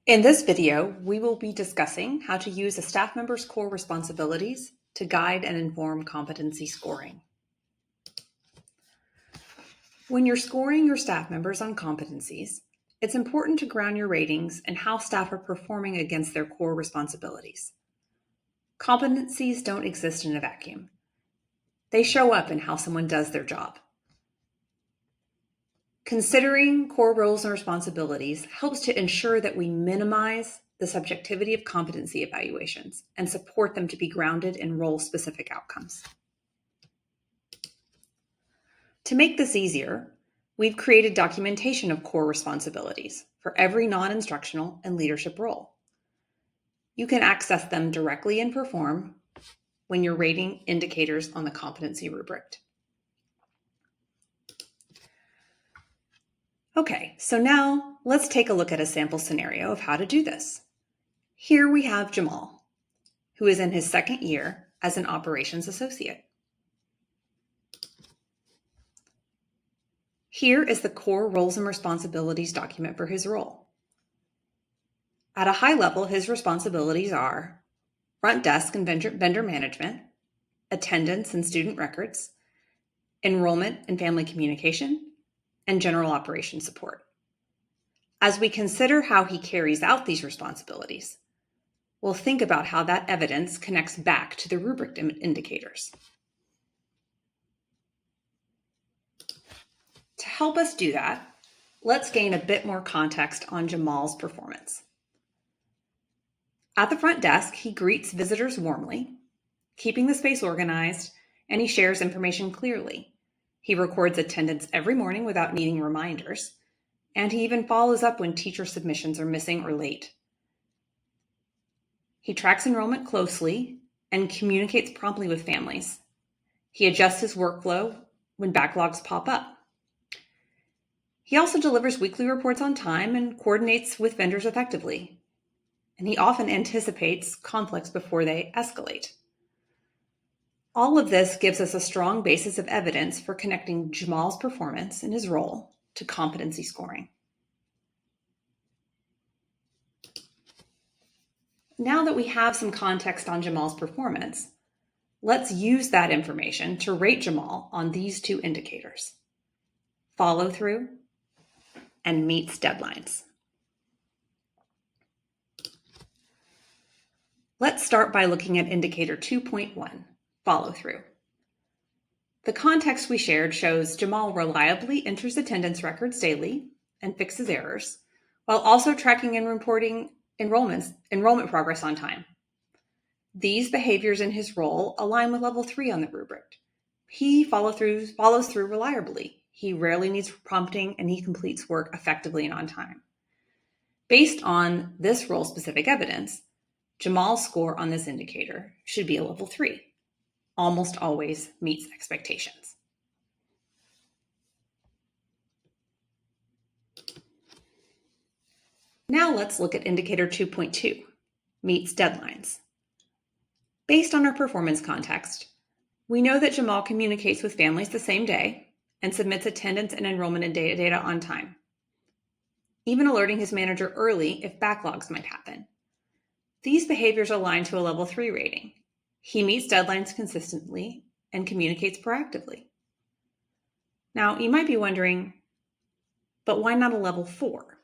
In this video, we will be discussing how to use a staff member's core responsibilities to guide and inform competency scoring. When you're scoring your staff members on competencies, it's important to ground your ratings in how staff are performing against their core responsibilities. Competencies don't exist in a vacuum. They show up in how someone does their job. Considering core roles and responsibilities helps to ensure that we minimize the subjectivity of competency evaluations and support them to be grounded in role-specific outcomes. To make this easier, we've created documentation of core responsibilities for every non-instructional and leadership role. You can access them directly in Perform when you're rating indicators on the competency rubric. Okay, so now let's take a look at a sample scenario of how to do this. Here we have Jamal, who is in his second year as an operations associate. Here is the core roles and responsibilities document for his role. At a high level, his responsibilities are front desk and vendor management, attendance and student records, enrollment and family communication, and general operations support. As we consider how he carries out these responsibilities, we'll think about how that evidence connects back to the rubric indicators. To help us do that, let's gain a bit more context on Jamal's performance. At the front desk, he greets visitors warmly, keeping the space organized, and he shares information clearly. He records attendance every morning without needing reminders, and he even follows up when teacher submissions are missing or late. He tracks enrollment closely and communicates promptly with families. He adjusts his workflow when backlogs pop up. He also delivers weekly reports on time and coordinates with vendors effectively. And he often anticipates conflicts before they escalate. All of this gives us a strong basis of evidence for connecting Jamal's performance in his role to competency scoring. Now that we have some context on Jamal's performance, let's use that information to rate Jamal on these two indicators: follow through and meets deadlines. Let's start by looking at indicator 2.1. Follow through. The context we shared shows Jamal reliably enters attendance records daily and fixes errors, while also tracking and reporting enrollment progress on time. These behaviors in his role align with level 3 on the rubric. He follows through reliably. He rarely needs prompting, and he completes work effectively and on time. Based on this role-specific evidence, Jamal's score on this indicator should be a level 3. Almost always meets expectations. Now let's look at indicator 2.2, meets deadlines. Based on our performance context, we know that Jamal communicates with families the same day and submits attendance and enrollment and data on time, even alerting his manager early if backlogs might happen. These behaviors align to a level 3 rating. He meets deadlines consistently and communicates proactively. Now, you might be wondering, but why not a level 4?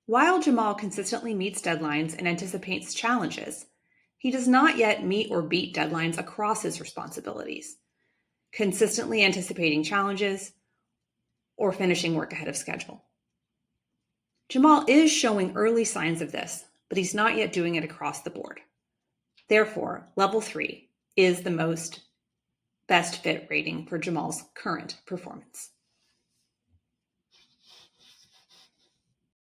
While Jamal consistently meets deadlines and anticipates challenges, he does not yet meet or beat deadlines across his responsibilities, consistently anticipating challenges or finishing work ahead of schedule. Jamal is showing early signs of this, but he's not yet doing it across the board. Therefore, level 3 is the best fit rating for Jamal's current performance.